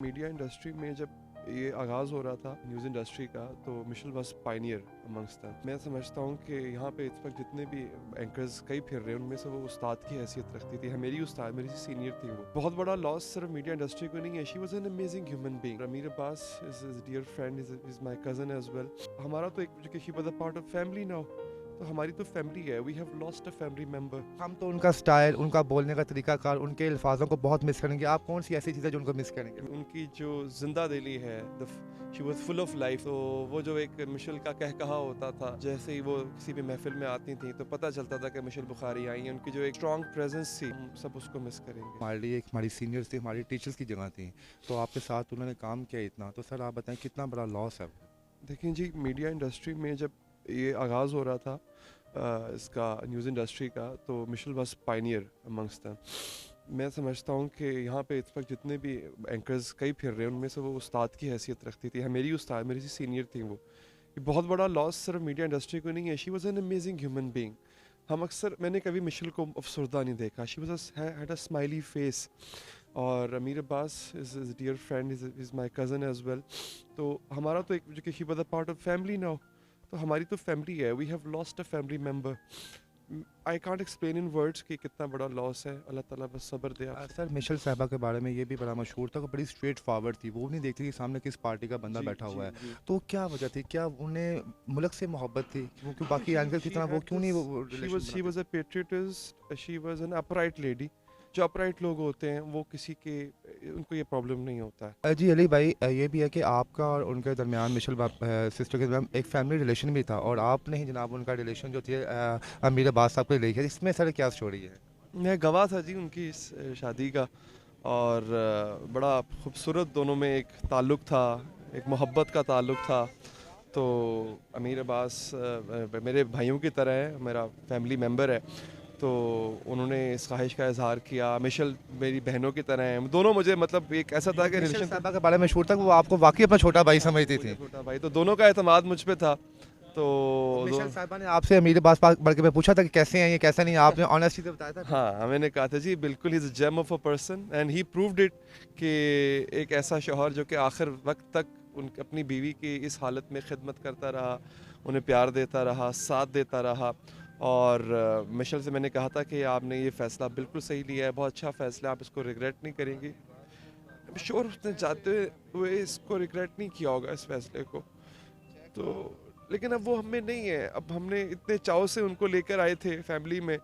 Media industry में जब ये आगाज़ हो रहा था न्यूज़ इंडस्ट्री का, तो Michelle was pioneer amongst them. मैं समझता हूँ कि यहाँ पे इस वक्त जितने भी एंकर्स कई फिर रहे हैं, उनमें से वो उस्ताद की हैसियत रखती थी। मेरी उस्ताद, मेरी सीनियर थी। वो बहुत बड़ा लॉस सिर्फ मीडिया इंडस्ट्री को नहीं है। She was an amazing human being. Amir Abbas is dear friend, is my cousin as well. हमारा तो एक she was a part of family now. तो हमारी तो फैमिली है। We have lost a family member. हम तो उनका स्टाइल, उनका बोलने का तरीकाकार, उनके अल्फाज़ों को बहुत मिस करेंगे। आप कौन सी ऐसी चीज़ है जो उनको मिस करेंगे? उनकी जो जिंदा दिली है, she was full of life. तो वो जो एक मिशेल का कहकहा होता था, जैसे ही वो किसी भी महफिल में आती थी तो पता चलता था कि मिशेल बुखारी आई हैं। उनकी जो एक स्ट्रॉन्ग प्रेजेंस थी, हम सब उसको मिस करेंगे। हमारे लिए एक हमारी सीनियर्स थी, हमारी टीचर्स की जगह थी, तो आपके साथ उन्होंने काम किया इतना, तो सर आप बताएं कितना बड़ा लॉस है? देखिए जी, मीडिया इंडस्ट्री में जब ये आगाज़ हो रहा था इसका न्यूज़ इंडस्ट्री का, तो Michelle was pioneer amongst them. मैं समझता हूँ कि यहाँ पे इस वक्त जितने भी एंकर्स कई फिर रहे हैं, उनमें से वो उस्ताद की हैसियत रखती थी। मेरी उस्ताद, मेरी सीनियर थी। वो ये बहुत बड़ा लॉस सिर्फ मीडिया इंडस्ट्री को नहीं है। She was an amazing human being. मैंने कभी मिशेल को अफसरदा नहीं देखा। She was had a smiley face. और Aamir Abbas is dear friend, is my cousin as well. तो हमारा तो एक she was a part of family now. तो हमारी तो फैमिली है। We have lost a family member. I can't explain in words कि कितना बड़ा लॉस है। अल्लाह ताला बस सब्र दे आप। सर मिशेल साहबा के बारे में ये भी बड़ा मशहूर था कि बड़ी स्ट्रेट फॉरवर्ड थी, वो नहीं देखती कि सामने किस पार्टी का बंदा जी बैठा जी हुआ है। जी। तो क्या वजह थी? क्या उन्हें मुल्क से मोहब्बत थी? क्योंकि बाकी एंकर की शी तरह वो हैड क्यों दिस नहीं वो रिलेशन शी बनाती? Was a patriotist. She was an upright lady. जो अपराइट लोग होते हैं वो किसी के उनको ये प्रॉब्लम नहीं होता है। जी अली भाई, ये भी है कि आपका और उनके दरमियान मिशेल सिस्टर के दरमियान एक फैमिली रिलेशन भी था, और आपने ही जनाब उनका रिलेशन जो थी अमीर अब्बास साहब को लेके, इसमें सर क्या स्टोरी है? मैं गवाह था जी उनकी इस शादी का। और बड़ा खूबसूरत दोनों में एक ताल्लुक़ था, एक मोहब्बत का ताल्लुक़ था। तो अमीर अब्बास मेरे भाइयों की तरह है, मेरा फैमिली मेम्बर है। तो उन्होंने इस ख्वाहिश का इजहार किया। मिशेल मेरी बहनों की तरह हैं दोनों। मुझे मतलब एक ऐसा था कि मिशेल रिलेशन साहबा के बारे में मशहूर था कि वो आपको वाकई अपना छोटा भाई समझती मुझे थी। छोटा भाई, तो दोनों का एतमाद मुझ पे था। तो तो दो मिशेल साहबा ने आपसे अमीर अब्बास बारे में पूछा था कि कैसे हैं ये, कैसे नहीं? आपने ऑनेस्टी से बताया था फिर? हाँ, मैंने कहा था जी बिल्कुल, he is a gem of a person and he proved it. कि एक ऐसा शौहर जो कि आखिर वक्त तक अपनी बीवी की इस हालत में खिदमत करता रहा, उन्हें प्यार देता रहा, साथ देता रहा। और मिशेल से मैंने कहा था कि आपने ये फ़ैसला बिल्कुल सही लिया है, बहुत अच्छा फ़ैसला है, आप इसको रिग्रेट नहीं करेंगी। श्योर उसने जाते हुए इसको रिग्रेट नहीं किया होगा इस फ़ैसले को। तो लेकिन अब वो हमें नहीं है। अब हमने इतने चाव से उनको लेकर आए थे फैमिली में,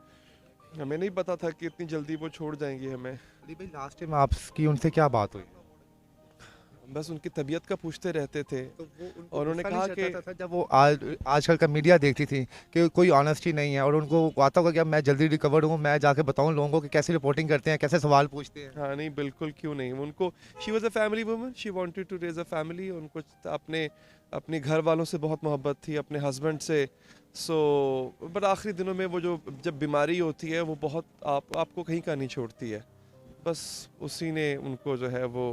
हमें नहीं पता था कि इतनी जल्दी वो छोड़ जाएंगी हमें। अली भाई, लास्ट टाइम आपकी उनसे क्या बात हुई? बस उनकी तबीयत का पूछते रहते थे। तो वो उनको और उन्होंने गुस्सा नहीं कहा चढ़ता कि था सर, जब वो आजकल का मीडिया देखती थी कि कोई ऑनेस्टी नहीं है, और उनको आता होगा कि अब मैं जल्दी रिकवर हूँ, मैं जाके बताऊँ लोगों को कि कैसे रिपोर्टिंग करते हैं, कैसे सवाल पूछते हैं? हाँ नहीं बिल्कुल, क्यों नहीं। उनको she was a family woman, she wanted to raise a family. उनको अपने अपने घर वालों से बहुत मोहब्बत थी, अपने हस्बैंड से। सो बट आखिरी दिनों में वो जो जब बीमारी होती है, वो बहुत आपको कहीं का नहीं छोड़ती है। बस उसी ने उनको जो है वो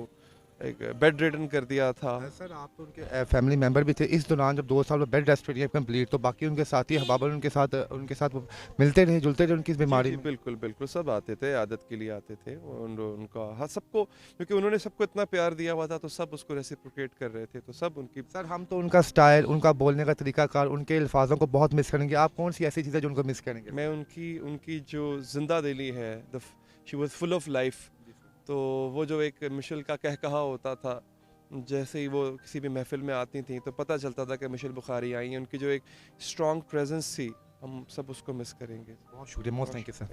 एक बेड रिडन कर दिया था। सर आप तो उनके फैमिली मेंबर भी थे इस दौरान, जब 2 साल वो बेड रेस्ट रही कंप्लीट, तो बाकी उनके साथी हबाबल उनके साथ वो मिलते रहे, जुलते रहे उनकी इस जी बीमारी जी में? बिल्कुल बिल्कुल, सब आते थे, आदत के लिए आते थे। उनका हर सबको, क्योंकि उन्होंने सबको इतना प्यार दिया हुआ था, तो सब उसको रेसिप्रोकेट कर रहे थे। तो सब उनकी सर हम तो उनका स्टाइल, उनका बोलने का तरीकाकार, उनके अल्फाज़ों को बहुत मिस करेंगे। आप कौन सी ऐसी चीज़ है जो उनको मिस करेंगे मैं सर? उनकी उनकी जो जिंदा दिली है, she was full of life. तो वो जो एक मिशेल का कहकहा होता था, जैसे ही वो किसी भी महफिल में आती थी तो पता चलता था कि मिशेल बुखारी आई हैं। उनकी जो एक स्ट्रॉन्ग प्रेजेंस थी, हम सब उसको मिस करेंगे। बहुत शुक्रिया, मोस्ट बहुत थैंक यू शुक्रिया। सर।